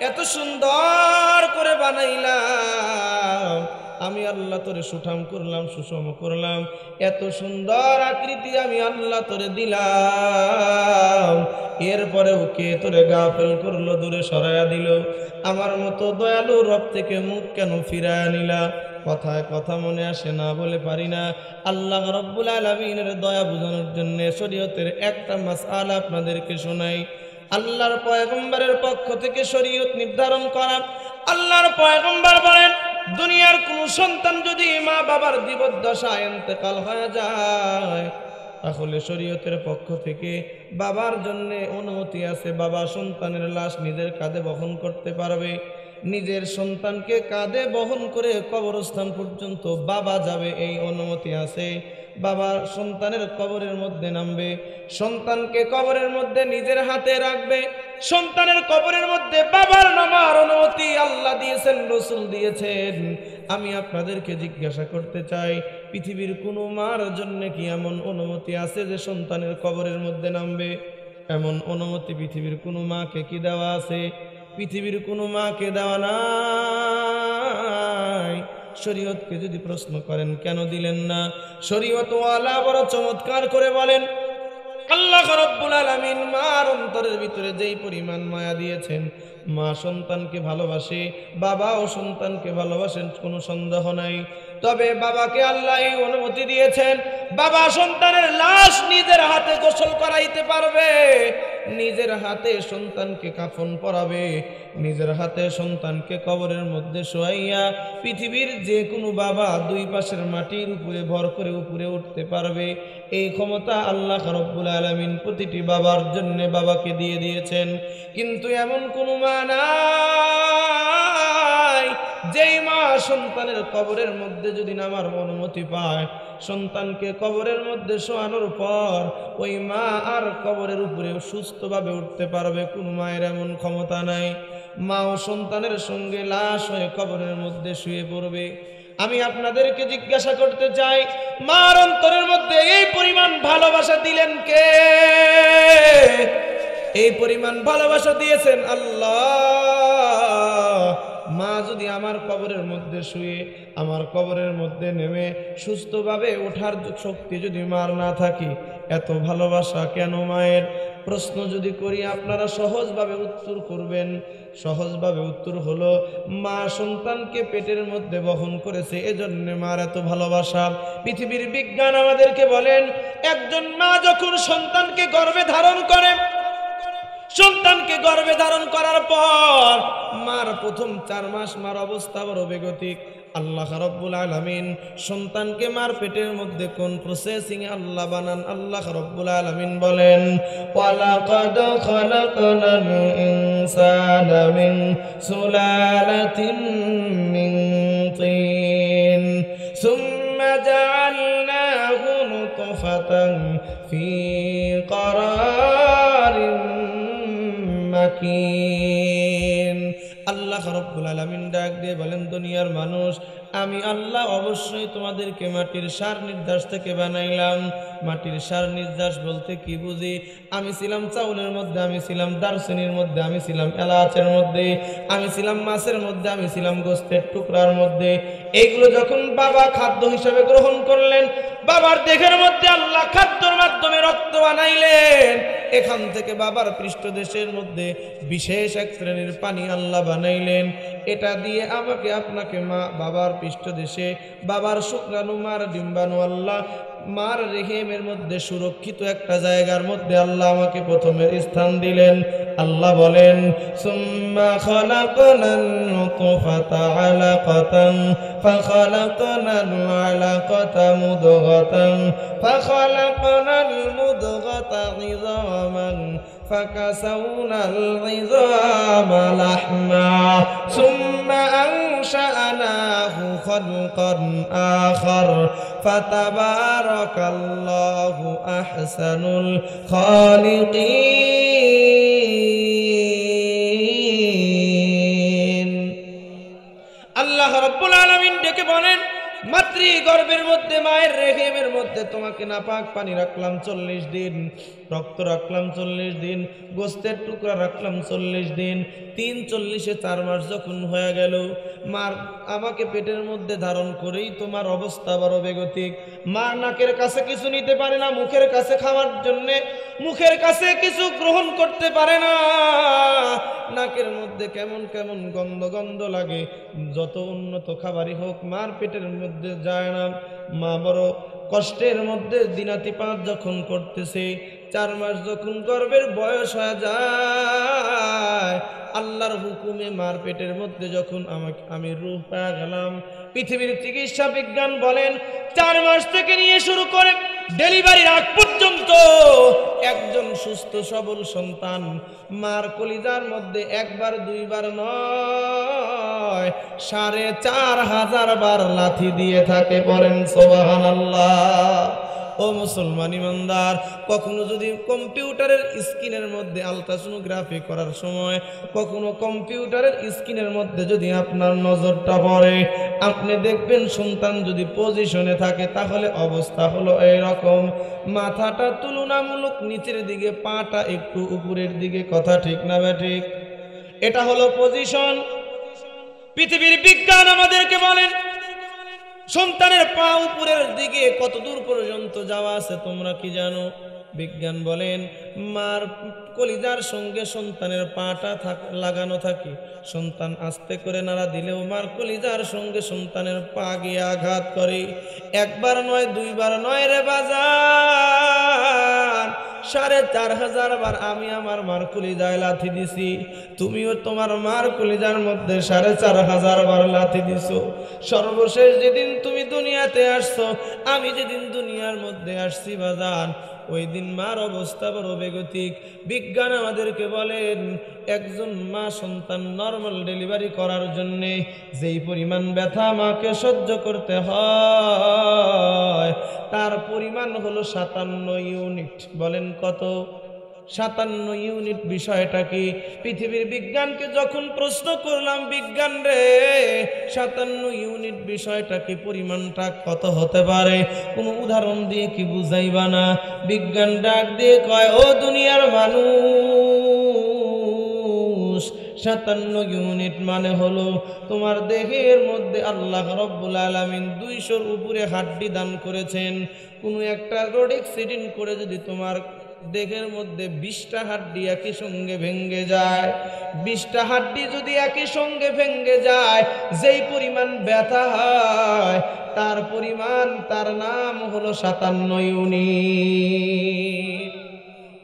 এত সুন্দর করে বানাইলাম, আমি আল্লাহ তোরে সুঠাম করলাম, সুষম করলাম, এত সুন্দর আকৃতি আমি আল্লাহ তোরে দিলাম, এরপরেও কে তোরে গাফেল করলো, দূরে সরাইয়া দিল? আমার মতো দয়ালু রব থেকে মুখ কেন ফিরায়া নিলা? কথায় কথা মনে আসে না, বলে পারি না। আল্লাহ রব্বুল আলামিনের দয়া বোঝানোর জন্য শরীয়তের একটা মাসআলা আপনাদেরকে শোনাই। আল্লাহর পয়গম্বরের পক্ষ থেকে শরীয়ত নির্ধারণ করা। আল্লাহর পয়গম্বর বলেন, দুনিয়ার কোন সন্তান যদি মা বাবার জীবদ্দশায় ইন্তেকাল হয়ে যায়, তাহলে শরীয়তের পক্ষ থেকে বাবার জন্য অনুমতি আছে, বাবা সন্তানের লাশ নিজের কাঁধে বহন করতে পারবে। নিজের সন্তানকে কাঁধে বহন করে কবরস্থান পর্যন্ত বাবা যাবে, এই অনুমতি আছে। বাবা সন্তানের কবরের মধ্যে নামবে, সন্তানকে কবরের মধ্যে নিজের হাতে রাখবে। সন্তানের কবরের মধ্যে বাবার নামার অনুমতি আল্লাহ দিয়েছেন, রসুল দিয়েছেন। আমি আপনাদেরকে জিজ্ঞাসা করতে চাই, পৃথিবীর কোনো মার জন্য কি এমন অনুমতি আছে যে সন্তানের কবরের মধ্যে নামবে? এমন অনুমতি পৃথিবীর কোনো মাকে কি দেওয়া আছে? পৃথিবীর কোনো মাকে দেওয়া নাই। শরীয়তকে যদি প্রশ্ন করেন কেন দিলেন না, শরীয়ত ওয়ালা বড় চমৎকার করে বলেন, আল্লাহ রাব্বুল আলামিন মার অন্তরের ভিতরে যেই পরিমাণ মায়া দিয়েছেন, মা সন্তানকে ভালোবাসে, বাবাও সন্তানকে ভালোবাসেন, কোনো সন্দেহ নাই। তবে বাবাকে আল্লাহ এই অনুমতি দিয়েছেন, বাবা সন্তানের লাশ নিজের হাতে গোসল করাইতে পারবে, নিজের হাতে সন্তানকে কাফন পরাবে, নিজের হাতে সন্তানকে কবরের মধ্যে শোয়াইয়া পৃথিবীর যে কোনো বাবা দুই পাশের মাটির উপরে ভর করে উপরে উঠতে পারবে। এই ক্ষমতা আল্লাহ রাব্বুল আলামিন প্রতিটি বাবার জন্য বাবাকে দিয়ে দিয়েছেন। কিন্তু এমন কোনো মা নাই যেই মা সন্তানের কবরের মধ্যে যদি নামার অনুমতি পায়, সন্তানকে কবরের মধ্যে শোয়ানোর পর ওই মা আর কবরের উপরে সুস্থভাবে উঠতে পারবে। কোনো মায়ের এমন ক্ষমতা নাই। মা ও সন্তানের সঙ্গে লাশ হয়ে কবরের মধ্যে শুয়ে পড়বে। আমি আপনাদেরকে জিজ্ঞাসা করতে চাই, মার অন্তরের মধ্যে এই পরিমাণ ভালোবাসা দিলেন কে? এই পরিমাণ ভালোবাসা দিয়েছেন আল্লাহ। মা যদি আমার কবরের মধ্যে শুয়ে, আমার কবরের মধ্যে নেমে সুস্থভাবে ওঠার শক্তি যদি মার না থাকি, এত ভালোবাসা কেন মায়ের? প্রশ্ন যদি করি, আপনারা সহজভাবে উত্তর করবেন। সহজভাবে উত্তর হলো, মা সন্তানকে পেটের মধ্যে বহন করেছে, এজন্য মার এত ভালোবাসা। পৃথিবীর বিজ্ঞান আমাদেরকে বলেন, একজন মা যখন সন্তানকে গর্ভে ধারণ করে, সন্তানকে গর্ভে ধারণ করার পর মার প্রথম 4 মাস মার অবস্থা বড় বেগতিক। আল্লাহ রাব্বুল আলামিন সন্তানকে মার পেটের মধ্যে কোন প্রসেসিং আল্লাহ বানান? আল্লাহ রাব্বুল আলামিন বলেন, ওয়ালাকাদ খালাকনাল ইনসানা মিন সুলালাতিন মিন তিন সুম্মা জাআলনাহু নুতফাতান ফি ক্বারারিন মাকিন। আল্লাহ রাব্বুল আলামিন ডাক দিয়ে বলেন, দুনিয়ার মানুষ, আমি আল্লাহ অবশ্যই তোমাদেরকে মাটির সার নির্যাস থেকে বানাইলাম। মাটির সার নির্যাস বলতে কি বুঝি? আমি ছিলাম চাউলের মধ্যে, আমি ছিলাম দারচিনির মধ্যে, আমি ছিলাম এলাচের মধ্যে, আমি ছিলাম মাছের মধ্যে, আমি ছিলাম গোস্তের টুকরার মধ্যে। এইগুলো যখন বাবা খাদ্য হিসেবে গ্রহণ করলেন, বাবার দেহের মধ্যে আল্লাহ খাদ্যর মাধ্যমে রক্ত বানাইলেন। এখান থেকে বাবার পৃষ্ঠদেশের মধ্যে বিশেষ এক শ্রেণীর পানি আল্লাহ বানাইলেন। এটা দিয়ে আমাকে আপনাকে মা বাবার পৃষ্ঠদেশে বাবার শুক্রাণু মার ডিম্বাণু আল্লাহ মার রেহেমের মধ্যে সুরক্ষিত একটা জায়গার মধ্যে আল্লাহ আমাকে প্রথমে স্থান দিলেন। আল্লাহ বলেন, সুম্মা খালাকনান নুতফাতা আলাকাতান ফাখালাকনাল আলাকাতা মুদগাতান ফাখালাকনাল মুদগাতা ইযামান ফাকাসাউনাল ইযামা লাহমা সুম্মা আনশাআনাহু খালকান আখার ফাতাবারাকাল্লাহু আহসানুল খালিকিন। আল্লাহ রাব্বুল আলামিন ডেকে বলেন, মাতৃ গর্ভের মধ্যে মায়ের রেহেমের মধ্যে তোমাকে নাপাক পানি রাখলাম 40 দিন, রক্ত রাখলাম 40 দিন, গোস্তের টুকরা রাখলাম 40 দিন, 3 40-এ 4 মাস যখন হয়ে গেল, মার আমাকে পেটের মধ্যে ধারণ করেই তোমার অবস্থা বড় বেগতিক। মা নাকের কাছে কিছু নিতে পারে না, মুখের কাছে খাওয়ার জন্যে মুখের কাছে কিছু গ্রহণ করতে পারে না, নাকের মধ্যে কেমন কেমন গন্ধ গন্ধ লাগে। যত উন্নত খাবারই হোক মার পেটের মধ্যে যায় না। মা বড় কষ্টের মধ্যে দিনাতিপাত যখন করতেছে, 4 মাস যখন গর্ভের বয়স হয়ে যায়, আল্লাহর হুকুমে মার পেটের মধ্যে যখন আমি রূহ পেয়ে গেলাম। পৃথিবীর চিকিৎসা বিজ্ঞান বলেন 4 মাস থেকে নিয়ে শুরু করে ডেলিভারির আগ পর্যন্ত একজন সুস্থ সবল সন্তান মার কলিজার মধ্যে একবার দুইবার নয় 4500 বার লাথি দিয়ে থাকে। পড়েন সুবহানাল্লাহ। ও মুসলমান ইমানদার, কখনো যদি কম্পিউটারের স্ক্রিনের মধ্যে আলট্রাসোনোগ্রাফি করার সময় কখনো কম্পিউটারের স্ক্রিনের মধ্যে যদি আপনার নজরটা পড়ে, আপনি দেখবেন সন্তান যদি পজিশনে থাকে তাহলে অবস্থা হলো এইরকম, মাথাটা তুলনামূলক নিচের দিকে, পাটা একটু উপরের দিকে। কথা ঠিক না ব্যাঠিক? এটা হলো পজিশন। পৃথিবীর বিজ্ঞান আমাদেরকে বলেন সন্তানের পা উপরের দিকে কত দূর পর্যন্ত যাওয়া আছে তোমরা কি জানো? বিজ্ঞান বলেন মার কলিজার সঙ্গে সন্তানের পাটা লাগানো থাকে। সন্তান আস্তে করে নাড়া দিলেও মার কলিজার সঙ্গে সন্তানের পা গিয়ে আঘাত করে। একবার নয়, দুইবার নয় রে বাজার, 4500 বার আমি আমার মার কলিজায় লাথি দিছি। তুমিও তোমার মার কলিজার মধ্যে 4500 বার লাথি দিছো। সর্বশেষ যেদিন তুমি দুনিয়াতে আসছো, আমি যেদিন দুনিয়ার মধ্যে আসছি বাজান, ওই দিন মার অবস্থা বড় বেগতিক। বিজ্ঞান আমাদেরকে বলেন একজন মা সন্তান নর্মাল ডেলিভারি করার জন্য যেই পরিমাণ ব্যথা মাকে সহ্য করতে হয় তার পরিমাণ হলো 57 ইউনিট। বলেন কত? 57 ইউনিট। বিষয়টা কি? পৃথিবীর বিজ্ঞানকে যখন প্রশ্ন করলাম, বিজ্ঞান রে 57 ইউনিট বিষয়টা কি, পরিমাণটা কত হতে পারে, কোনো উদাহরণ দিয়ে কি বুঝাইবা না? বিজ্ঞান ডাক দিয়ে কয়, ও দুনিয়ার মানুষ, 57 ইউনিট মানে হলো তোমার দেহের মধ্যে আল্লাহ রব্বুল আলামিন 200-র উপরে হাড্ডি দান করেছেন। কোনো একটা রোড অ্যাক্সিডেন্ট করে যদি তোমার দেহের মধ্যে 20টা হাড্ডি একই সঙ্গে ভেঙে যায়, 20টা হাড্ডি যদি একই সঙ্গে ভেঙে যায়, যেই পরিমাণ ব্যথা হয় তার পরিমাণ, তার নাম হলো 57 ইউনিট।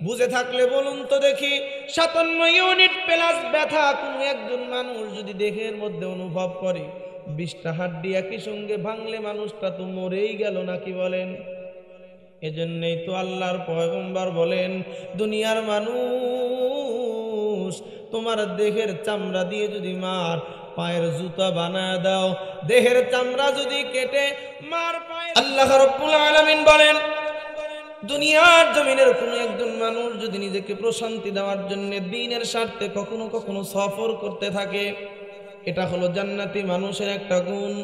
বুঝে থাকলে বলুন তো দেখি, 57 ইউনিট প্লাস ব্যথা কোনো একজন মানুষ যদি দেহের মধ্যে অনুভব করে, 20টা হাড্ডি একই সঙ্গে ভাঙলে মানুষটা তো মরেই গেল নাকি বলেন? এজন্যই তো আল্লাহর পয়গম্বর বলেন, দুনিয়ার মানুষ, তোমার দেহের চামড়া দিয়ে যদি মার পায়ের জুতা বানায় দাও, দেহের চামড়া যদি কেটে মার পায়ে, আল্লাহ রাব্বুল আলামিন বলেন দুনিয়ার জমিনের কোনো একজন মানুষ যদি নিজেকে প্রশান্তি দেওয়ার জন্য দ্বীনের স্বার্থে কখনো কখনো সফর করতে থাকে, এটা হলো জান্নাতি মানুষের একটা গুণ।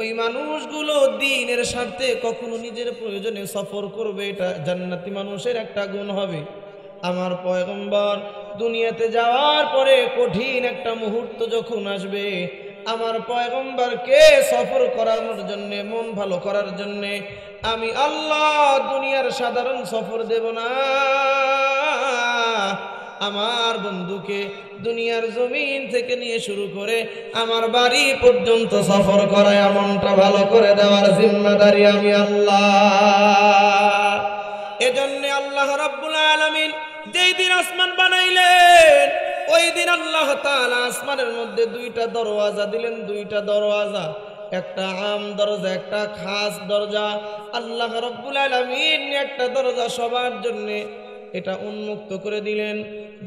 ওই মানুষগুলো দ্বীনের স্বার্থে কখনো নিজের প্রয়োজনে সফর করবে, এটা জান্নাতি মানুষের একটা গুণ হবে। আমার পয়গম্বর দুনিয়াতে যাওয়ার পরে কঠিন একটা মুহূর্ত যখন আসবে, আমার পয়গম্বরকে সফর করানোর জন্য, মন ভালো করার জন্য আমি আল্লাহ দুনিয়ার সাধারণ সফর দেব না, আমার বন্ধুকে দুনিয়ার জমিন থেকে নিয়ে শুরু করে আমার বাড়ি পর্যন্ত সফর করায় মনটা ভালো করে দেওয়ার জিম্মাদারি আমি আল্লাহ। এজন্য আল্লাহ রাব্বুল আলামিন যেই দিন আসমান বানাইলেন, ওই দিন আল্লাহ তাআলা আসমানের মধ্যে 2টা দরওয়াজা দিলেন। 2টা দরওয়াজা, একটা আম দরজা, একটা খাস দরজা। আল্লাহ রাব্বুল আলামিন একটা দরজা সবার জন্য এটা উন্মুক্ত করে দিলেন।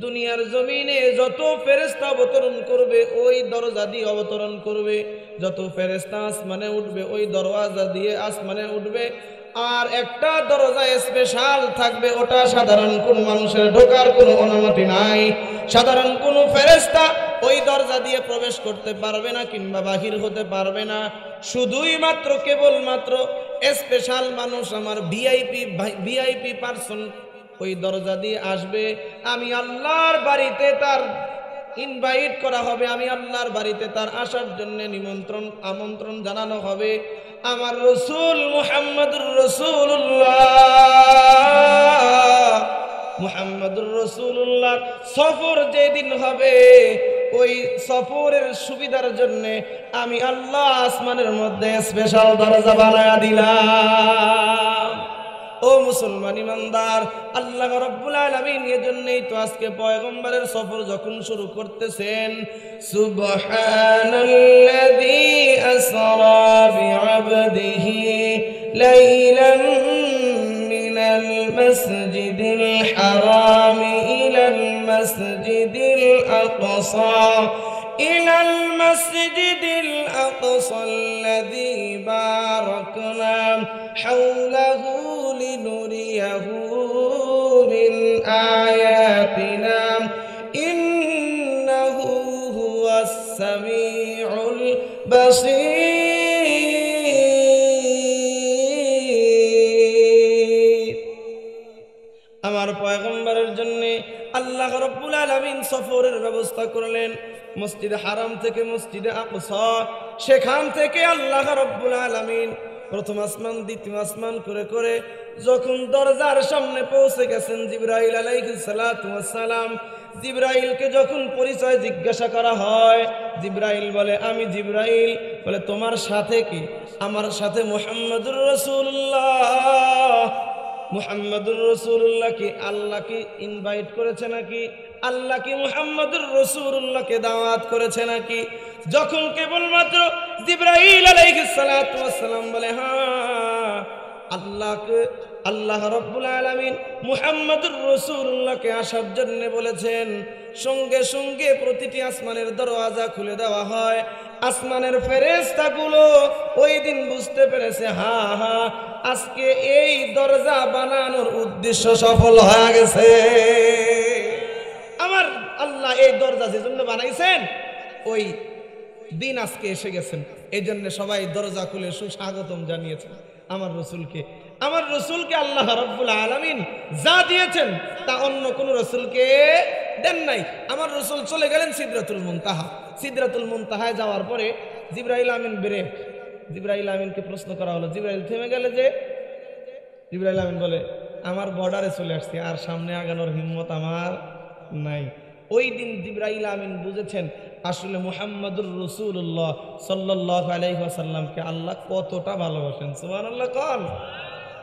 দুনিয়ার জমিনে যত ফেরেশতা অবতরণ করবে ওই দরজা দিয়ে অবতরণ করবে, যত ফেরেশতা আসমানে উঠবে ওই দরওয়াজা দিয়ে আসমানে উঠবে। আর একটা দরজা স্পেশাল থাকবে, ওটা সাধারণ কোন মানুষের ঢোকার কোনো অনুমতি নাই। সাধারণ কোন ফেরেশতা ওই দরজা দিয়ে প্রবেশ করতে পারবে না কিংবা বাহির হতে পারবে না। শুধুই মাত্র কেবলমাত্র স্পেশাল মানুষ, আমার ভিআইপি পার্সন ওই দরজা দিয়ে আসবে। আমি আল্লাহর বাড়িতে তার ইনভাইট করা হবে, আমি আল্লাহর বাড়িতে তার আসার জন্য আমন্ত্রণ জানানো হবে। আমার রসুল মুহাম্মদুর রাসূলুল্লাহ সফর যেদিন হবে, ওই সফরের সুবিধার জন্য আমি আল্লাহ আসমানের মধ্যে স্পেশাল দরজা বানায়া দিলাম। ও মুসলমান ইমানদার, আল্লাহ রাব্বুল আলামিন এর জন্যই তো আজকে পয়গম্বরের সফর যখন শুরু করতেছেন, সুবহানাল্লাযী আসরা বিআবদিহি লাইলান মিনাল মাসজিদিল হারাম ইলাল মাসজিদিল আকসা إلى المسجد الأقصى الذي باركنا حوله لنريه من آياتنا إنه هو السميع البصير। আমার পয়গম্বরের জন্য আল্লাহ রাব্বুল আলামিন সফরের ব্যবস্থা করলেন। মসজিদে হারাম থেকে মসজিদে আকসা, সেখান থেকে আল্লাহ রাব্বুল আলামিন প্রথম আসমান দ্বিতীয় আসমান করে করে যখন দরজার সামনে পৌঁছে গেছেন, জিবরাইল আলাইহিস সালাতু ওয়াস সালাম, জিবরাইলকে যখন পরিচয় জিজ্ঞাসা করা হয়, জিবরাইল বলে আমি জিবরাইল। বলে তোমার সাথে কি? আমার সাথে মুহাম্মদুর রাসূলুল্লাহ। মুহাম্মদুর রাসূলুল্লাহ কি আল্লাহ কি ইনভাইট করেছে নাকি? আল্লাহ কি মুহাম্মদুর রাসূলুল্লাহকে দাওয়াত করেছে নাকি? যখন কেবলমাত্র জিবরাইল আলাইহিস সালাতু ওয়াস সালাম বলে হ্যাঁ, আল্লাহ রাব্বুল আলামিন মুহাম্মদুর রাসূলুল্লাহকে আসার জন্য বলেছেন, সঙ্গে সঙ্গে প্রতিটি আসমানের দরওয়াজা খুলে দেওয়া হয়। আসমানের ফেরেশতাগুলো ওই দিন বুঝতে পেরেছে, হ্যাঁ হ্যাঁ, আজকে এই দরজা বানানোর উদ্দেশ্য সফল হয়ে গেছে। আমার আল্লাহ এই দরজা যে জন্য বানাইছেন, ওই দিন আজকে এসে গেছেন। এই জন্য সবাই দরজা খুলে সুস্বাগতম জানিয়েছেন আমার রসুলকে। আমার রসুলকে আল্লাহ রাব্বুল আলামিন যা দিয়েছেন তা অন্য কোন রসুলকে দেন নাই। আমার রসুল চলে গেলেন সিদরাতুল মুনতাহা। সিদরাতুল মুনতাহায় যাওয়ার পরে জিবরাইল আমিন ব্রেক। জিবরাইল আমিনকে প্রশ্ন করা হলো, জিবরাইল থেমে গেলে যে? জিবরাইল আমিন বলে আমার বর্ডারে চলে আসছি, আর সামনে আগানোর হিম্মত আমার নাই। ওই দিন জিবরাইল আমিন বুঝেছেন আসলে মুহাম্মদুর রাসূলুল্লাহ সাল্লাল্লাহু আলাইহি ওয়াসাল্লামকে আল্লাহ কতটা ভালোবাসেন। সুবহানাল্লাহ কোন?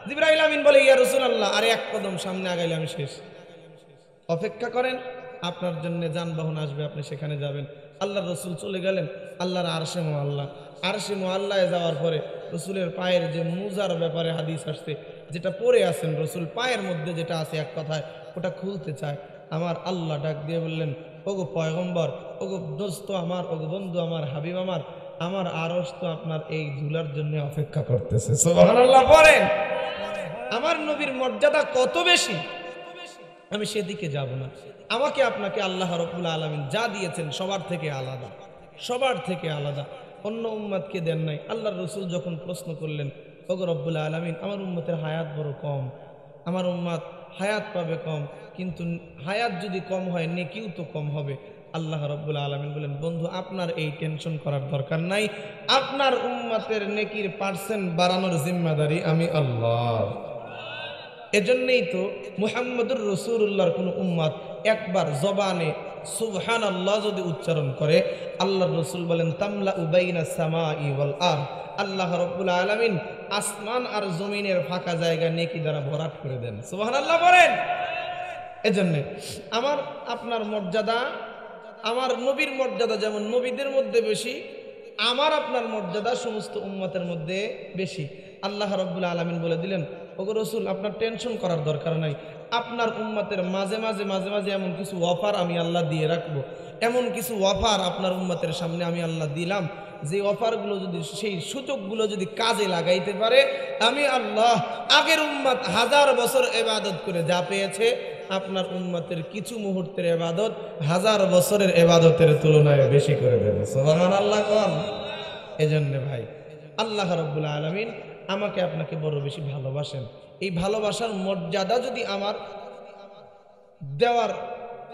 জিবরাইল আমিন বলে ইয়া রাসূলুল্লাহ, আরে এক কদম সামনে আগাইলে আমি শেষ, অপেক্ষা করেন, আপনার জন্য যানবাহন আসবে, আপনি সেখানে যাবেন। আল্লাহর রসুল চলে গেলেন আল্লাহর আরশে মুআল্লা। আরশে মুআল্লায় যাওয়ার পরে রসুলের পায়ের যে মুজার ব্যাপারে হাদিস আসছে, যেটা পরে আছেন রসুল পায়ের মধ্যে যেটা আছে, এক কথায় ওটা খুলতে চায়। আমার আল্লাহ ডাক দিয়ে বললেন, ওগো পয়গম্বর, ওগো দোস্ত আমার, ওগো বন্ধু আমার, হাবিব আমার, আমার আরশ তো আপনার এই ঝুলার জন্য অপেক্ষা করতেছে। সুবহানাল্লাহ পড়েন। আমার নবীর মর্যাদা কত বেশি, আমি সেদিকে যাব না। আমাকে আপনাকে আল্লাহ রাব্বুল আলামিন যা দিয়েছেন সবার থেকে আলাদা, সবার থেকে আলাদা, অন্য উম্মতকে দেন নাই। আল্লাহর রসুল যখন প্রশ্ন করলেন, ওগো রব্বুল আলামিন, আমার উম্মতের হায়াত বড় কম, আমার উম্মত হায়াত পাবে কম, কিন্তু হায়াত যদি কম হয় নেকিও তো কম হবে। আল্লাহ রাব্বুল আলামিন বলেন, বন্ধু আপনার এই টেনশন করার দরকার নাই, আপনার উম্মতের নেকির পার্সেন্ট বাড়ানোর জিম্মাদারি আমি আল্লাহ। এজন্যই তো মুহাম্মদুর রাসূলুল্লাহর কোন উম্মত একবার জবানে সুবহানাল্লাহ যদি উচ্চারণ করে, আল্লাহর রসুল বলেন তামলা উবাইনা সামাই ওয়াল আরদ, আল্লাহ রাব্বুল আলামিন আসমান আর জমিনের ফাঁকা জায়গা নেকি দ্বারা ভরাট করে দেন। সুবহানাল্লাহ বলেন। এজন্য আমার আপনার মর্যাদা, আমার নবীর মর্যাদা যেমন নবীদের মধ্যে বেশি, আমার আপনার মর্যাদা সমস্ত উম্মতের মধ্যে বেশি। আল্লাহ রাব্বুল আলামিন বলে দিলেন, ওগো রসুল আপনার টেনশন করার দরকার নাই, আপনার উম্মতের মাঝে মাঝে মাঝে মাঝে এমন কিছু অফার আমি আল্লাহ দিয়ে রাখবো, এমন কিছু অফার আপনার উম্মতের সামনে আমি আল্লাহ দিলাম, যে অফারগুলো যদি, সেই সুযোগগুলো যদি কাজে লাগাইতে পারে, আমি আল্লাহ আগের উম্মত 1000 বছর ইবাদত করে যা পেয়েছে আপনার উম্মতের কিছু মুহূর্তের ইবাদত 1000 বছরের ইবাদতের তুলনায় বেশি করে দেবে। সুবহানাল্লাহ কোন। এজন্য ভাই আল্লাহ রাব্বুল আলামিন আমাকে আপনাকে বড় বেশি ভালোবাসেন। এই ভালোবাসার মর্যাদা যদি আমার দেওয়ার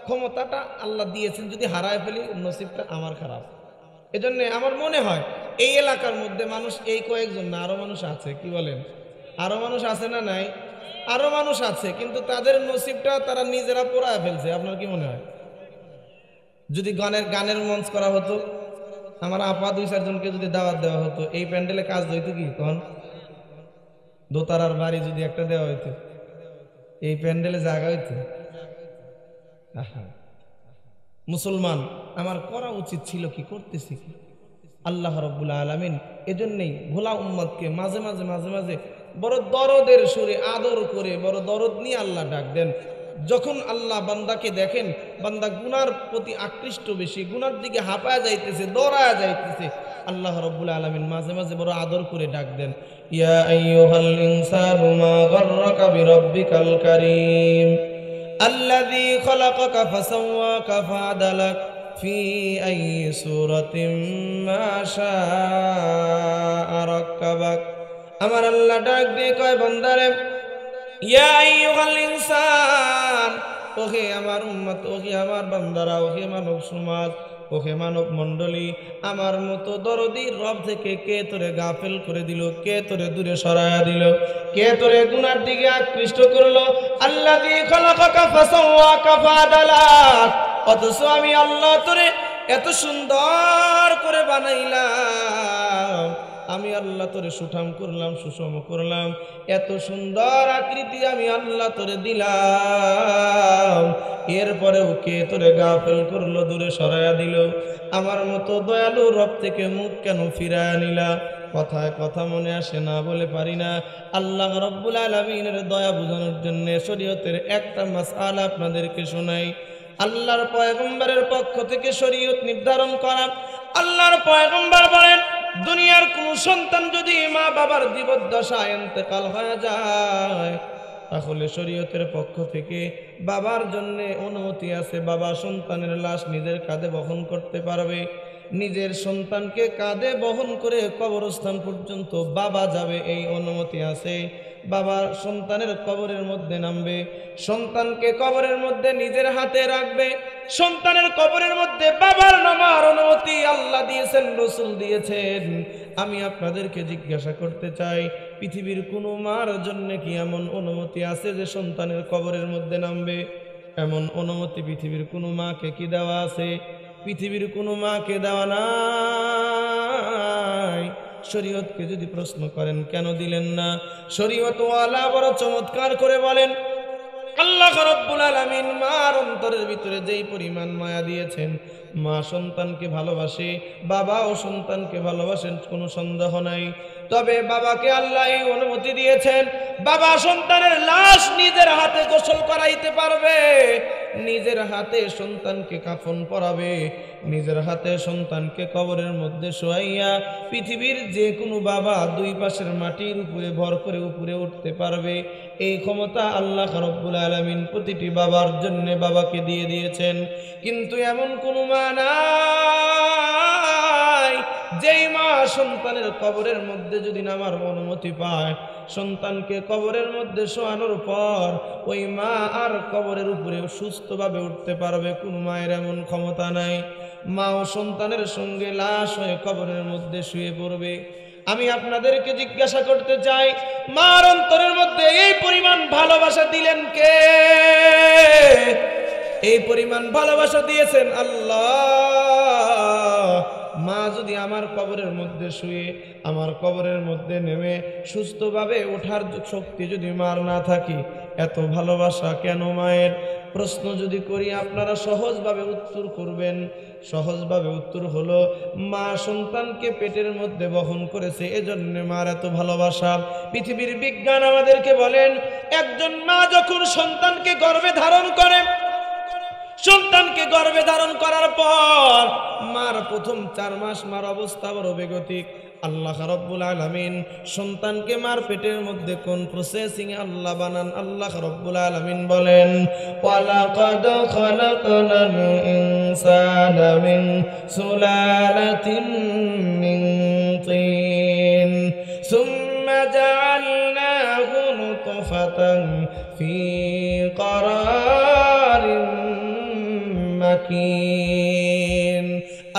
ক্ষমতাটা আল্লাহ দিয়েছেন, যদি হারায় ফেলি নসিবটা আমার খারাপ। এজন্য আমার মনে হয় এই এলাকার মধ্যে মানুষ এই কয়েকজন না, আরো মানুষ আছে, কি বলেন? আরো মানুষ আছে না নাই? আরো মানুষ আছে, কিন্তু তাদের নসিবটা তারা নিজেরা পোড়ায় ফেলছে। আপনার কি মনে হয় যদি গানের মঞ্চ করা হতো, আমার আপা 2-4 জনকে যদি দাওয়াত দেওয়া হতো, এই প্যান্ডেলে কাজ হইতো কি? তখন দোতারার বাড়ি যদি একটা দেওয়া হইতো, এই প্যান্ডেলে জায়গা হইতো। মুসলমান আমার করা উচিত ছিল কি, করতেছি কি? আল্লাহ রাব্বুল আলামিন এজন্যই ভোলা উম্মতকে মাঝে মাঝে মাঝে মাঝে বড় দরদের সুরে আদর করে বড় দরদ নিয়ে আল্লাহ ডাক দেন। যখন আল্লাহ বান্দাকে দেখেন বান্দা গুনার প্রতি আকৃষ্ট বেশি, গুনার দিকে হাঁপায়া যাইতেছে, দৌড়ায়া যাইতেছে, আল্লাহ রাব্বুল আলামিন মাঝে মাঝে বড় আদর করে ডাক দেন, ইয়া আইয়ুহাল ইনসানু মা গাররাকা বিরাব্বিকাল কারীম আল্লাযী খালাকাকা ফাসাওয়াকা ফাআদালাক ফি আইয়ি সূরাতিন মা শাআ রাক্কাবাক। আমার আল্লাহ ডাক দিয়ে কয়, বান্দারে, ইয়া আইয়ুহাল ইনসান, ওহে আমার উম্মত, ওহে আমার বান্দারা, ওহে মানব সমাজ, ওহে মানব মণ্ডলী, আমার মতো দরদি রব থেকে কে তোরে গাফেল করে দিল? কে তোরে দূরে সরায়া দিল? কে তোরে গুনার দিকে আকৃষ্ট করলো? আল্লাযী খালাকাকা ফাসাওয়াকা ফাআদালাক। অথচ আমি আল্লাহ তোরে এত সুন্দর করে বানাইলাম, আমি আল্লাহ তোরে সুঠাম করলাম, সুষম করলাম, এত সুন্দর আকৃতি আমি আল্লাহ তোরে দিলাম, এরপরেও কে তোরে গাফেল করলো, দূরে সরায়া দিল? আমার মতো দয়ালু রব থেকে মুখ কেন ফিরায়া নিলা? কথায় কথা মনে আসে না, বলে পারি না। আল্লাহ রাব্বুল আলামিনের দয়া বোঝানোর জন্য শরীয়তের একটা মাসআলা আপনাদেরকে শোনাই। আল্লাহর পয়গম্বরের পক্ষ থেকে শরীয়ত নির্ধারণ করা। আল্লাহর পয়গম্বর বলেন, দুনিয়ার কোন সন্তান যদি মা বাবার জীবদ্দশায় ইন্তেকাল হয়ে যায়, তাহলে শরীয়তের পক্ষ থেকে বাবার জন্য অনুমতি আছে, বাবা সন্তানের লাশ নিজের কাঁধে বহন করতে পারবে। নিজের সন্তানকে কাঁধে বহন করে কবরস্থান পর্যন্ত বাবা যাবে, এই অনুমতি আছে। বাবা সন্তানের কবরের মধ্যে নামবে, সন্তানকে কবরের মধ্যে নিজের হাতে রাখবে, সন্তানের কবরের মধ্যে বাবার নামার অনুমতি আল্লাহ দিয়েছেন, রাসূল দিয়েছেন। আমি আপনাদেরকে জিজ্ঞাসা করতে চাই, পৃথিবীর কোনো মার জন্য কি এমন অনুমতি আছে যে সন্তানের কবরের মধ্যে নামবে? এমন অনুমতি পৃথিবীর কোনো মাকে কি দেওয়া আছে? পৃথিবীর কোনো মাকে দেওয়া নাই। শরীয়তকে যদি প্রশ্ন করেন কেন দিলেন না, শরীয়ত ওয়ালা বড় চমৎকার করে বলেন, আল্লাহ রাব্বুল আলামিন মার অন্তরের ভিতরে যেই পরিমাণ মায়া দিয়েছেন, মা সন্তানকে ভালোবাসে, বাবাও সন্তানকে ভালোবাসেন, কোনো সন্দেহ নাই। তবে বাবাকে আল্লাহ এই অনুমতি দিয়েছেন, বাবা সন্তানের লাশ নিজের হাতে গোসল করাইতে পারবে, নিজের হাতে সন্তানকে কাফন পরাবে, নিজের হাতে সন্তানকে কবরের মধ্যে শোয়াইয়া পৃথিবীর যে কোনো বাবা 2 পাশের মাটির উপরে ভর করে উপরে উঠতে পারবে। এই ক্ষমতা আল্লাহ রাব্বুল আলামিন প্রতিটি বাবার জন্য বাবাকে দিয়ে দিয়েছেন। কিন্তু এমন কোনো মা নাই যেই মা সন্তানের কবরের মধ্যে যদি নামার অনুমতি পায়, সন্তানকে কবরের মধ্যে শোয়ানোর পর ওই মা আর কবরের উপরে সুস্থভাবে উঠতে পারবে। কোন মায়ের এমন ক্ষমতা নাই। মা ও সন্তানের সঙ্গে লাশ হয়ে কবরের মধ্যে শুয়ে পড়বে। আমি আপনাদেরকে জিজ্ঞাসা করতে চাই, মার অন্তরের মধ্যে এই পরিমাণ ভালোবাসা দিলেন কে? এই পরিমাণ ভালোবাসা দিয়েছেন আল্লাহ। মা যদি আমার কবরের মধ্যে শুয়ে আমার কবরের মধ্যে নেমে সুস্থভাবে ওঠার শক্তি যদি মার না থাকি, এত ভালোবাসা কেন মায়ের? প্রশ্ন যদি করি আপনারা সহজভাবে উত্তর করবেন। সহজভাবে উত্তর হলো, মা সন্তানকে পেটের মধ্যে বহন করেছে, এজন্য মার এত ভালোবাসা। পৃথিবীর বিজ্ঞান আমাদেরকে বলেন, একজন মা যখন সন্তানকে গর্ভে ধারণ করে, সন্তানকে গর্ভে ধারণ করার পর মার প্রথম 4 মাস মার অবস্থা বড় বেগতিক। আল্লাহ রাব্বুল আলামিন সন্তানকে মার পেটের মধ্যে কোন প্রসেসিং এ আল্লাহ বানান? আল্লাহ রাব্বুল আলামিন বলেন, ওয়ালাকাদ খালাকনাল ইনসানা মিন সুলালাতিন মিন তিন সুম্মা জাআলনাহু নুতফাতান ফি قرار مكين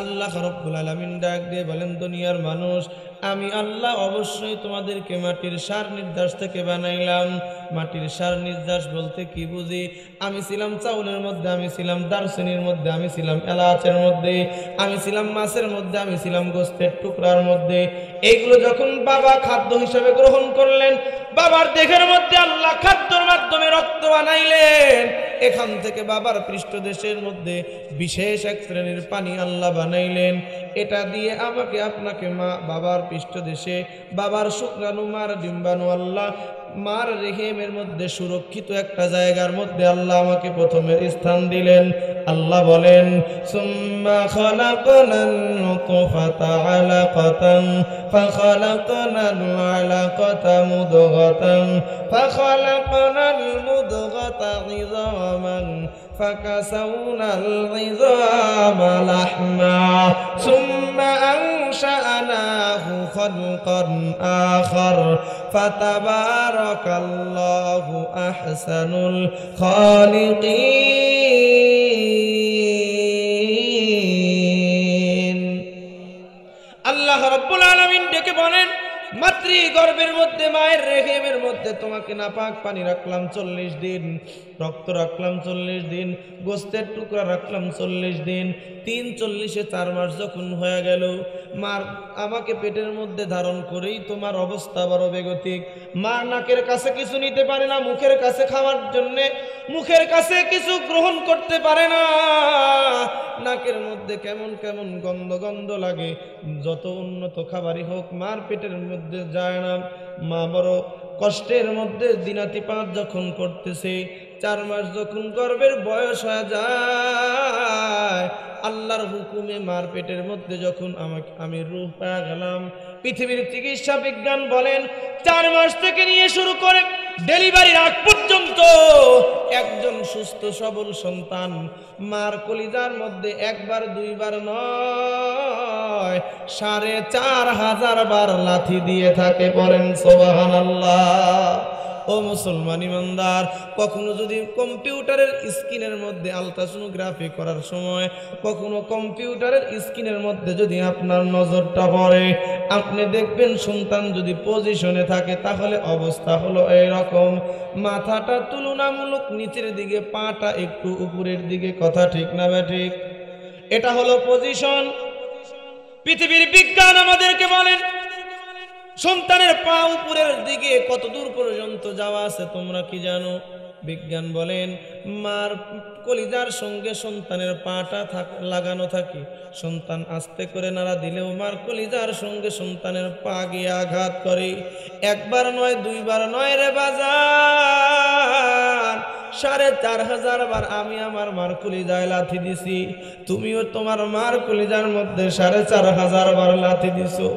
আল্লাহ রাব্বুল আলামিন ডাক দিয়ে বলেন, দুনিয়ার মানুষ, আমি আল্লাহ অবশ্যই তোমাদেরকে মাটির সার নির্যাস থেকে বানাইলাম। মাটির সার নির্যাস বলতে কি বুঝি? আমি ছিলাম চাউলের মধ্যে, আমি ছিলাম দারচিনির মধ্যে, আমি ছিলাম এলাচের মধ্যে, আমি ছিলাম মাছের মধ্যে, আমি ছিলাম গোস্তের টুকরার মধ্যে। এইগুলো যখন বাবা খাদ্য হিসেবে গ্রহণ করলেন, বাবার দেহের মধ্যে আল্লাহ খাদ্যর মাধ্যমে রক্ত বানাইলেন। এখান থেকে বাবার পৃষ্ঠদেশের মধ্যে বিশেষ এক শ্রেণীর পানি আল্লাহ বানাইলেন। এটা দিয়ে আমাকে আপনাকে বাবার পৃষ্ঠদেশে বাবার শুক্রাণু মার ডিম্বাণু আল্লাহ মার রেহেমের মধ্যে সুরক্ষিত একটা জায়গার মধ্যে আল্লাহ আমাকে প্রথমে স্থান দিলেন। আল্লাহ বলেন, সুম্মা খালাকনান নুতফাতা আলাকাতান ফাখালাকনাল আলাকাতা মুদগাতান ফাখালাকনাল মুদগাতা ইযামান ফাকাসাউনাল ইযামা লাহমা সুম্মা আনশাআনাহু খালকান আখার ফাতাবারাকাল্লাহু আহসানুল খালিকিন। আল্লাহ রাব্বুল আলামিন ডেকে বলেন, মাতৃ গর্ভের মধ্যে মায়ের রেহেমের মধ্যে তোমাকে নাপাক পানি রাখলাম 40 দিন, রক্ত রাখলাম 40 দিন, গোস্তের টুকরা রাখলাম 40 দিন। 3 × 4 মাস যখন হয়ে গেল, মার আমাকে পেটের মধ্যে ধারণ করেই তোমার অবস্থা বড় বেগতিক। মা নাকের কাছে কিছু নিতে পারে না, মুখের কাছে খাওয়ার জন্য মুখের কাছে কিছু গ্রহণ করতে পারে না। নাকের মধ্যে কেমন কেমন গন্ধ গন্ধ লাগে। যত উন্নত খাবারই হোক, মার পেটের মধ্যে যায় না। মা বড় কষ্টের মধ্যে দিনাতিপাত যখন করতেছে, 4 মাস যখন গর্ভের বয়স হয়ে যায়, আল্লাহর হুকুমে মার পেটের মধ্যে যখন আমি রূহ পেয়ে গেলাম। পৃথিবীর চিকিৎসা বিজ্ঞান বলেন, 4 মাস থেকে নিয়ে শুরু করে ডেলিভারির আগ পর্যন্ত একজন সুস্থ সবল সন্তান মার কলিজার মধ্যে একবার দুইবার নয়, 4500 বার লাথি দিয়ে থাকে। পড়েন সুবহানাল্লাহ। ও মুসলমান ইমানদার, কখনো যদি কম্পিউটারের স্ক্রিনের মধ্যে আলট্রাসোনোগ্রাফি করার সময় কখনো কম্পিউটারের স্ক্রিনের মধ্যে যদি আপনার নজরটা পড়ে, আপনি দেখবেন সন্তান যদি পজিশনে থাকে তাহলে অবস্থা হলো এইরকম। মাথাটা তুলনামূলক নিচের দিকে, পাটা একটু উপরের দিকে। কথা ঠিক না ঠিক? এটা হলো পজিশন। পৃথিবীর বিজ্ঞান আমাদেরকে বলেন, সন্তানের পা উপরের দিকে কত দূর পর্যন্ত যাওয়া আছে তোমরা কি জানো? বিজ্ঞান বলেন, মার কলিজার সঙ্গে সন্তানের পাটা লাগানো থাকে। সন্তান আস্তে করে নাড়া দিলেও মার কলিজার সঙ্গে সন্তানের পা গিয়ে আঘাত করে। একবার নয়, দুইবার নয় রে বাজার, 4500 বার আমি আমার মার কলিজায় লাথি দিছি। তুমিও তোমার মার কলিজার মধ্যে 4500 বার লাথি দিছো।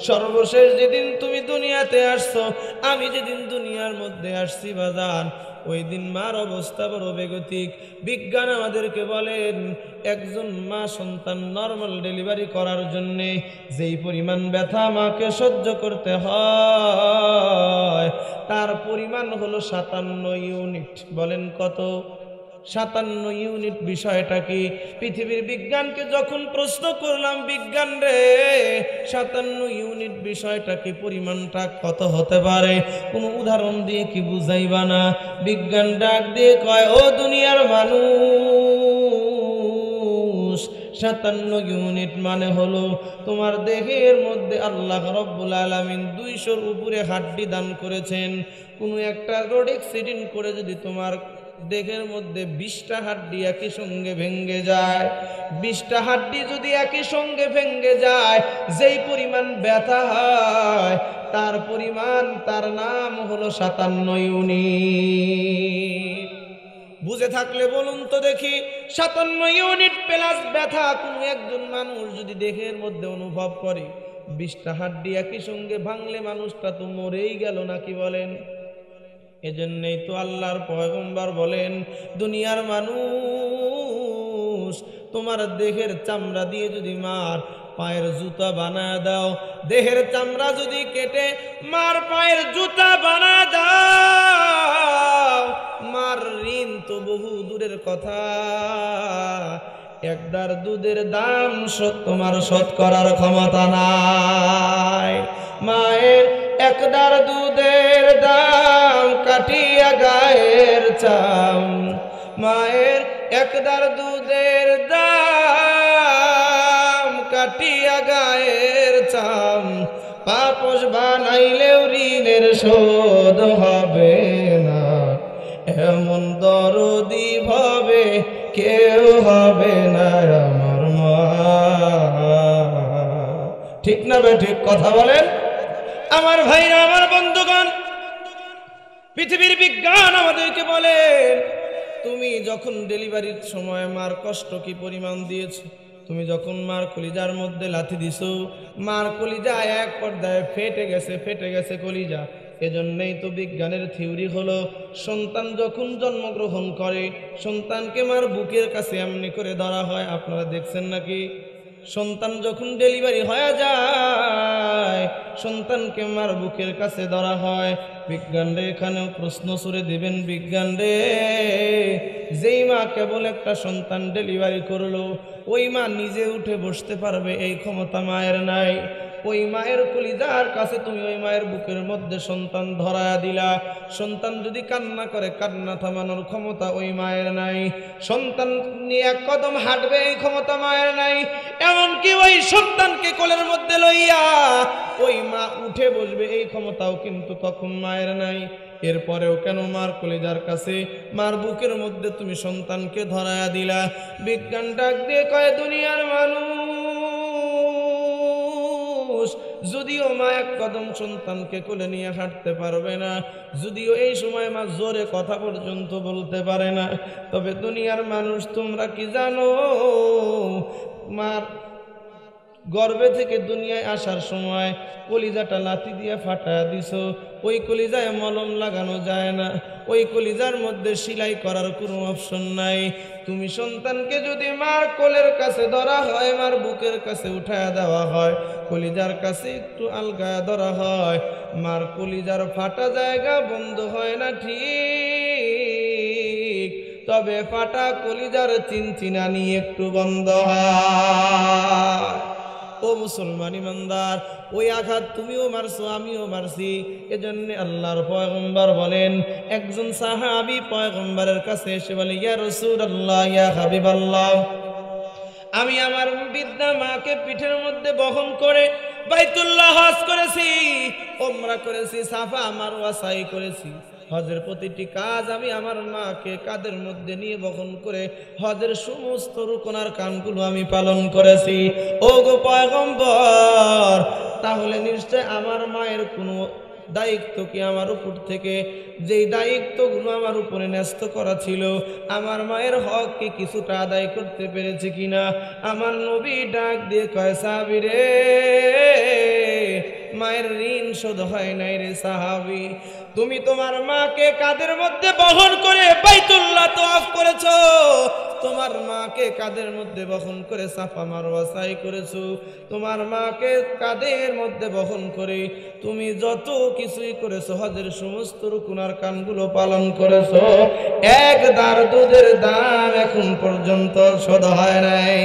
সর্বশেষ যেদিন তুমি দুনিয়াতে আসছো, আমি যেদিন দুনিয়ার মধ্যে আসছি বাজান, ওই দিন মার অবস্থা বড় বেগতিক। বিজ্ঞান আমাদেরকে বলেন, একজন মা সন্তান নর্মাল ডেলিভারি করার জন্যে যেই পরিমাণ ব্যথা মাকে সহ্য করতে হয়, তার পরিমাণ হলো 57 ইউনিট। বলেন কত? 57 ইউনিট। বিষয়টা কি? পৃথিবীর বিজ্ঞানকে যখন প্রশ্ন করলাম, বিজ্ঞান রে 57 ইউনিট বিষয়টা কি, পরিমাণটা কত হতে পারে, কোনো উদাহরণ দিয়ে কি বুঝাইবা না? বিজ্ঞান ডাক দিয়ে কয়, ও দুনিয়ার মানুষ, 57 ইউনিট মানে হলো তোমার দেহের মধ্যে আল্লাহ রাব্বুল আলামিন 200-র উপরে হাড্ডি দান করেছেন। কোনো একটা রোড অ্যাক্সিডেন্ট করে যদি তোমার দেহের মধ্যে 20টা হাড্ডি একই সঙ্গে ভেঙে যায়, 20টা হাড্ডি যদি একই সঙ্গে ভেঙে যায়, যেই পরিমাণ ব্যথা হয় তার পরিমাণ, তার নাম হলো 57 ইউনিট। বুঝে থাকলে বলুন তো দেখি, 57 ইউনিট প্লাস ব্যথা কোনো একজন মানুষ যদি দেহের মধ্যে অনুভব করে, 20টা হাড্ডি একই সঙ্গে ভাঙলে মানুষটা তো মরেই গেল নাকি বলেন? এজন্যই তো আল্লাহর পয়গম্বর বলেন, দুনিয়ার মানুষ তোমার দেহের চামড়া দিয়ে যদি মার পায়ের জুতা বানায় দাও, দেহের চামড়া যদি কেটে মার পায়ের জুতা বানায় দাও, মার ঋণ তো বহু দূরের কথা, একদার দুধের দাম তোমার শোধ করার ক্ষমতা নাই। মায়ের একদার দুধের দাম কাটিয়া গায়ের চাম, মায়ের একদার দুধের দাম কাটিয়া গায়ের চাম, পাপস বানাইলেও ঋণের শোধ হবে না, এমন দরদি ভাবে কেউ হবে না আমার মা। ঠিক না বে ঠিক কথা বলেন আমার ভাইরা, আমার বন্ধুগণ? পৃথিবীর বিজ্ঞান আমাদেরকে বলে, তুমি যখন ডেলিভারির সময় মার কষ্ট কি পরিমাণ দিয়েছো, তুমি যখন মার কলিজার মধ্যে লাথি দিছো, মার কলিজা এক পর্যায়ে ফেটে গেছে কলিজা। এজন্যই তো বিজ্ঞানের থিওরি হলো, সন্তান যখন জন্মগ্রহণ করে সন্তানকে মার বুকের কাছে এমনি করে ধরা হয়। আপনারা দেখছেন নাকি? সন্তান যখন ডেলিভারি হয়ে যায় সন্তানকে মার বুকের কাছে ধরা হয়। বিজ্ঞান রে এখানেও প্রশ্ন ছুড়ে দিবেন, বিজ্ঞান রে, যেই মা কেবল একটা সন্তান ডেলিভারি করলো ওই মা নিজে উঠে বসতে পারবে এই ক্ষমতা মায়ের নাই। ওই মায়ের কলিজার কাছে তুমি ওই মায়ের বুকের মধ্যে সন্তান ধরায়া দিলা, সন্তান যদি কান্না করে কান্না থামানোর ক্ষমতা ওই মায়ের নাই। সন্তান নিয়ে এক কদম হাঁটবে এই ক্ষমতা মায়ের নাই। এমনকি ওই সন্তানকে কোলের মধ্যে লইয়া ওই মা উঠে বসবে এই ক্ষমতাও কিন্তু তখন মায়ের নাই। এরপরেও কেন মার কলিজার কাছে মার বুকের মধ্যে তুমি সন্তানকে ধরায়া দিলা? বিজ্ঞান ডাক দিয়ে কয়, দুনিয়ার মানুষ যদিও মা এক কদম সন্তানকে কোলে নিয়ে হাঁটতে পারবে না, যদিও এই সময় মা জোরে কথা পর্যন্ত বলতে পারে না, তবে দুনিয়ার মানুষ তোমরা কি জানো, মার গর্ভে থেকে দুনিয়ায় আসার সময় কলিজাটা লাথি দিয়ে ফাটায়া দিছো, ওই কলিজায় মলম লাগানো যায় না, ওই কলিজার মধ্যে সেলাই করার কোনো অপশন নাই। তুমি সন্তানকে যদি মার কোলের কাছে ধরা হয়, মার বুকের কাছে উঠায়া দেওয়া হয়, কলিজার কাছে একটু আলগায়া ধরা হয়, মার কলিজার ফাটা জায়গা বন্ধ হয় না ঠিক, তবে ফাটা কলিজার চিনচিনানি একটু বন্ধ হয়। ও মুসলমান ইমানদার, ওই আঘাত তুমিও মারছো আমিও মারছি। এজন্য আল্লাহর পয়গম্বর বলেন, একজন সাহাবী পয়গম্বরের কাছে এসে বলে, ইয়া রাসূলুল্লাহ, ইয়া হাবিবাল্লাহ, আমি আমার বৃদ্ধা মাকে পিঠের মধ্যে বহন করে বাইতুল্লাহ হজ করেছি, ওমরা করেছি, সাফা মারওয়া সাই করেছি। হজের প্রতিটি কাজ আমি আমার মাকে কাঁধের মধ্যে নিয়ে বহন করে হজের সমস্ত রুকনার কানগুলো আমি পালন করেছি। ও গো পয়গম্বর, তাহলে নিশ্চয় আমার মায়ের কোনো দায়িত্ব কি আমার উপর থেকে, যেই দায়িত্বগুলো আমার উপরে ন্যস্ত করা ছিল, আমার মায়ের হক কি কিছুটা আদায় করতে পেরেছে কিনা? আমার নবী ডাক দিয়ে কয়, সাহাবী রে, মায়ের ঋণ শোধ হয় নাই রে সাহাবী। তুমি তোমার মাকে কাঁধের মধ্যে বহন করে বাইতুল্লাহ তওয়াফ করেছো, তোমার মাকে কাঁধের মধ্যে বহন করে সাফা মারওয়া সাই করেছো, তোমার মাকে কাঁধের মধ্যে বহন করে তুমি যত কিছুই করেছো, হজের সমস্ত রুকুনার কানগুলো পালন করেছো, এক দার দুধের দাম এখন পর্যন্ত শোধ হয় নাই।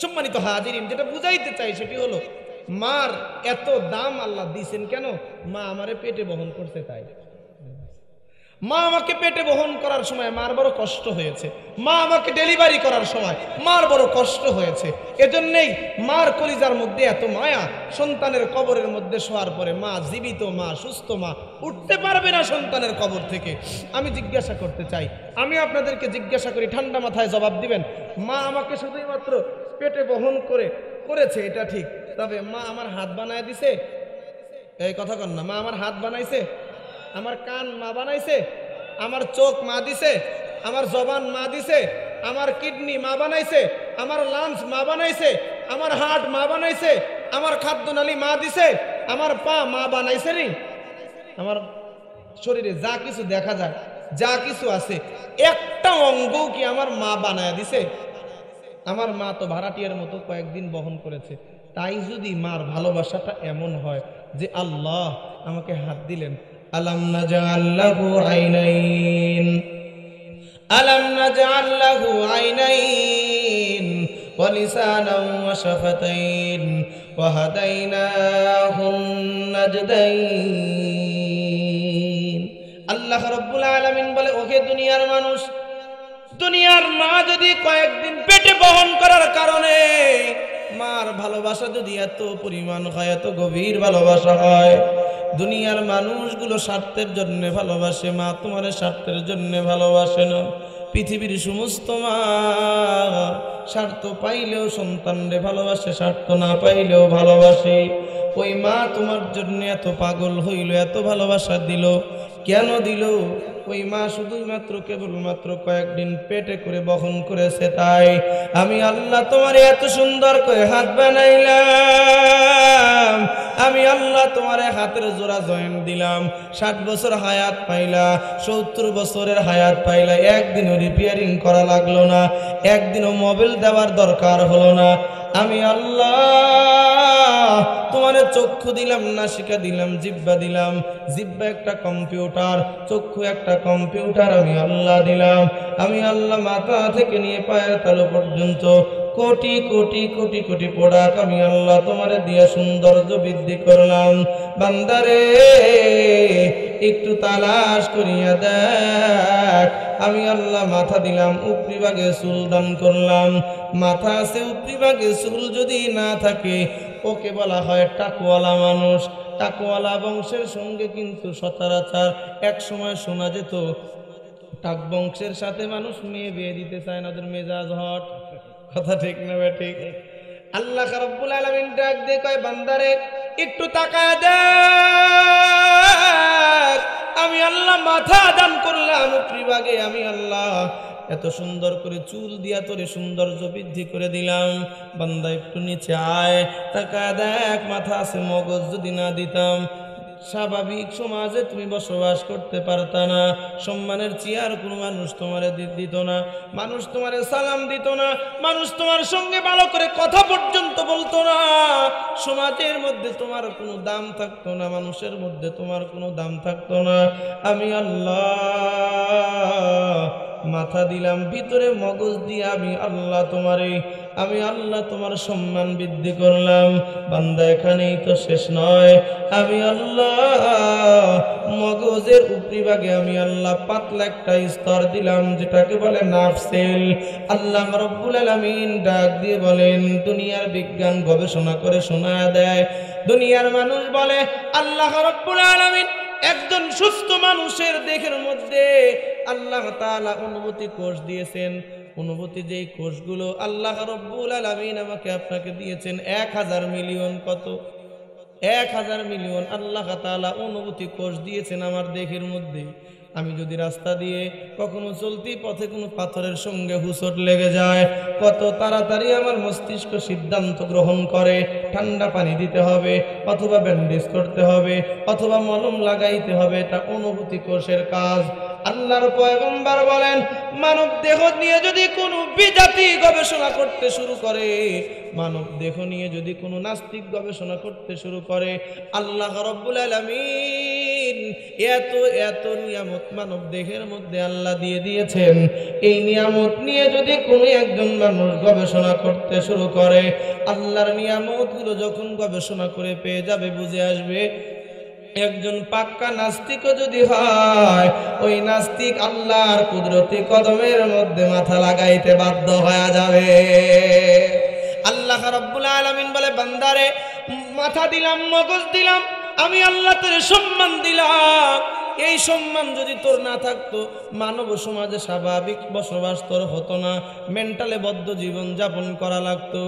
সম্মানিত হাজিরিন, যেটা বুঝাইতে চাই সেটি হলো, মার এত দাম আল্লাহ দিয়েছেন কেন? মা আমারে পেটে বহন করতে, তাই মা আমাকে পেটে বহন করার সময় মার বড় কষ্ট হয়েছে, মা আমাকে ডেলিভারি করার সময় মার বড় কষ্ট হয়েছে। এজন্যই মার কলিজার মধ্যে এত মায়া। সন্তানের কবরের মধ্যে শোয়ার পরে মা জীবিত, মা সুস্থ, মা উঠতে পারবে না সন্তানের কবর থেকে। আমি জিজ্ঞাসা করতে চাই, আমি আপনাদেরকে জিজ্ঞাসা করি, ঠান্ডা মাথায় জবাব দিবেন। মা আমাকে শুধুই মাত্র পেটে বহন করেছে, এটা ঠিক, তবে মা আমার হাত বানায় দিছে? এই কথা কন না। মা আমার হাত বানাইছে, আমার কান মা বানাইছে, আমার চোখ মা দিছে, আমার জবান মা দিছে, আমার কিডনি মা বানাইছে, আমার লাংস মা বানাইছে, আমার হার্ট মা বানাইছে, আমার খাদ্যনালী মা দিছে, আমার পা মা বানাইছে রে, আমার শরীরে যা কিছু দেখা যায়, যা কিছু আছে, একটা অঙ্গ কি আমার মা বানায় দিছে? আমার মা তো ভাড়াটিয়ার মতো কয়েকদিন বহন করেছে। তাই যদি মার ভালোবাসাটা এমন হয় যে আল্লাহ আমাকে হাত দিলেন, আলাম নাজআল লাহু আইনাইন, আলাম নাজআল লাহু আইনাইন ওয়া লিসানান ওয়া শাফাতাইন ওয়া হাদাইনাহুন নাজদাইন। আল্লাহ রাব্বুল আলামিন বলে, ওহে দুনিয়ার মানুষ, দুনিয়ার মা যদি কয়েকদিন পেটে বহন করার কারণে মার ভালোবাসা যদি এত পরিমাণ হয়, এত গভীর ভালোবাসা হয়, দুনিয়ার মানুষগুলো স্বার্থের জন্য ভালোবাসে, মা তোমার স্বার্থের জন্য ভালোবাসে না। পৃথিবীর সমস্ত মা স্বার্থ পাইলেও সন্তানরে ভালোবাসে, স্বার্থ না পাইলেও ভালোবাসে। ওই মা তোমার জন্য এত পাগল হইল, এত ভালোবাসা দিল, কেন দিল? ওই মা শুধুমাত্র কেবলমাত্র কয়েকদিন পেটে করে বহন করেছে, তাই আমি আল্লাহ তোমার এত সুন্দর করে হাত বানাইলাম, আমি আল্লাহ তোমার হাতের জোড়া জয়েন্ট দিলাম, 60 বছর হায়াত পাইলা, 70 বছরের হায়াত পাইলা, একদিনও রিপেয়ারিং করা লাগলো না, একদিনও মোবাইল দেওয়ার দরকার হলো না। আমি আল্লাহ তোমার চক্ষু দিলাম, নাসিকা দিলাম, জিহ্বা দিলাম, জিহ্বা একটা কম্পিউটার, চক্ষু একটা কম্পিউটার আমি আল্লাহ দিলাম। আমি আল্লাহ মাথা থেকে নিয়ে পায়ের তালু পর্যন্ত কোটি কোটি কোটি কোটি প্রোডাক্ট আমি আল্লাহ তোমারে দিয়ে সৌন্দর্য বৃদ্ধি করলাম। বান্দারে একটু তালাশ করিয়া দেখ, আমি আল্লাহ মাথা দিলাম, উপরি ভাগে চুল দান করলাম। মাথা আছে, উপরি ভাগে চুল যদি না থাকে ওকে বলা হয় টাকওয়ালা মানুষ। টাকওয়ালা বংশের সঙ্গে কিন্তু সচরাচর এক সময় শোনা যেত টাক বংশের সাথে মানুষ মেয়ে বিয়ে দিতে চায় না, ওদের মেজাজ হট। কথা ঠিক না ঠিক? আল্লাহ রাব্বুল আলামিন ডাক দিয়ে কয়, বান্দারে একটু তাকায় দেখ, আমি আল্লাহ মাথা দান করলাম, উপরি ভাগে আমি আল্লাহ এত সুন্দর করে চুল দিয়া তোরে সৌন্দর্য বৃদ্ধি করে দিলাম। বান্দা একটু নিচে আয়, তাকায় দেখ, মাথা আছে, মগজ যদি না দিতাম স্বাভাবিক সমাজে তুমি বসবাস করতে পারতা না। সম্মানের চেয়ার কোনো মানুষ তোমারে দিত না, মানুষ তোমারে সালাম দিত না, মানুষ তোমার সঙ্গে ভালো করে কথা পর্যন্ত বলতো না, সমাজের মধ্যে তোমার কোনো দাম থাকতো না, মানুষের মধ্যে তোমার কোনো দাম থাকতো না। আমি আল্লাহ মাথা দিলাম, ভিতরে মগজ দিয়ে আমি আল্লাহ তোমার সম্মান বৃদ্ধি করলাম। বান্দা এখানেই তো শেষ নয়, আমি আল্লাহ মগজের উপরি ভাগে আমি আল্লাহ পাতলা একটা স্তর দিলাম, যেটাকে বলে নাফসেল। আল্লাহ রাব্বুল আলামিন ডাক দিয়ে বলেন, দুনিয়ার বিজ্ঞান গবেষণা করে শোনা দেয়, দুনিয়ার মানুষ বলে আল্লাহ রাব্বুল আলামিন একজন সুস্থ মানুষের দেহের মধ্যে আল্লাহ তাআলা অনুভূতি কোষ দিয়েছেন। অনুভূতি যেই কোষগুলো আল্লাহ রাব্বুল আলামিন আমাকে আপনাকে দিয়েছেন 1000 মিলিয়ন, কত 1000 মিলিয়ন আল্লাহ তাআলা অনুভূতি কোষ দিয়েছেন আমার দেহের মধ্যে। আমি যদি রাস্তা দিয়ে কখনো চলতি পথে কোনো পাথরের সঙ্গে হুঁচট লেগে যায়, কত তাড়াতাড়ি আমার মস্তিষ্ক সিদ্ধান্ত গ্রহণ করে ঠান্ডা পানি দিতে হবে, অথবা ব্যান্ডেজ করতে হবে, অথবা মলম লাগাইতে হবে। এটা অনুভূতি কোষের কাজ। আল্লাহর পয়গম্বর বলেন, মানব দেহ নিয়ে যদি কোনো বিজাতি গবেষণা করতে শুরু করে, মানব দেহ নিয়ে যদি কোনো নাস্তিক গবেষণা করতে শুরু করে, আল্লাহ রাব্বুল আলামিন এত এত নিয়ামত মানব দেহের মধ্যে আল্লাহ দিয়ে দিয়েছেন। এই নিয়ামত নিয়ে যদি কোনো একজন মানুষ গবেষণা করতে শুরু করে, আল্লাহর নিয়ামতগুলো যখন গবেষণা করে পেয়ে যাবে, বুঝে আসবে, একজন পাক্কা নাস্তিকও যদি হয়, ওই নাস্তিক আল্লাহর কুদরতি কদমের মধ্যে মাথা লাগাইতে বাধ্য হয়ে যাবে। আল্লাহ রাব্বুল আলামিন বলে, বান্দারে মাথা দিলাম, মগজ দিলাম, আমি আল্লাহ তোর সম্মান দিলাম। এই সম্মান যদি তোর না থাকতো, মানব সমাজে স্বাভাবিক বসবাস তোর হতো না, মেন্টালে বদ্ধ জীবন যাপন করা লাগতো।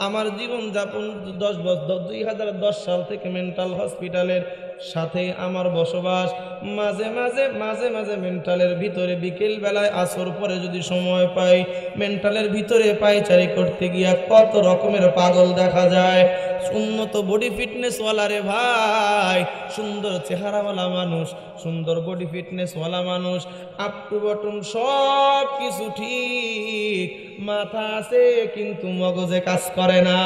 আমার জীবন যাপন 2010 সাল থেকে মেন্টাল হসপিটালের সাথে আমার বসবাস। মাঝে মাঝে মাঝে মাঝে মেন্টালের ভিতরে বিকেল বেলায় আসর পরে যদি সময় পাই, মেন্টালের ভিতরে পায়চারি করতে গিয়া কত রকমের পাগল দেখা যায়। উন্নত বডি ফিটনেসওয়ালা রে ভাই, সুন্দর চেহারাওয়ালা মানুষ, সুন্দর বডি ফিটনেসওয়ালা মানুষ, আপ টু বটম সব কিছু ঠিক, মাথা আছে কিন্তু মগজে কাজ করে না।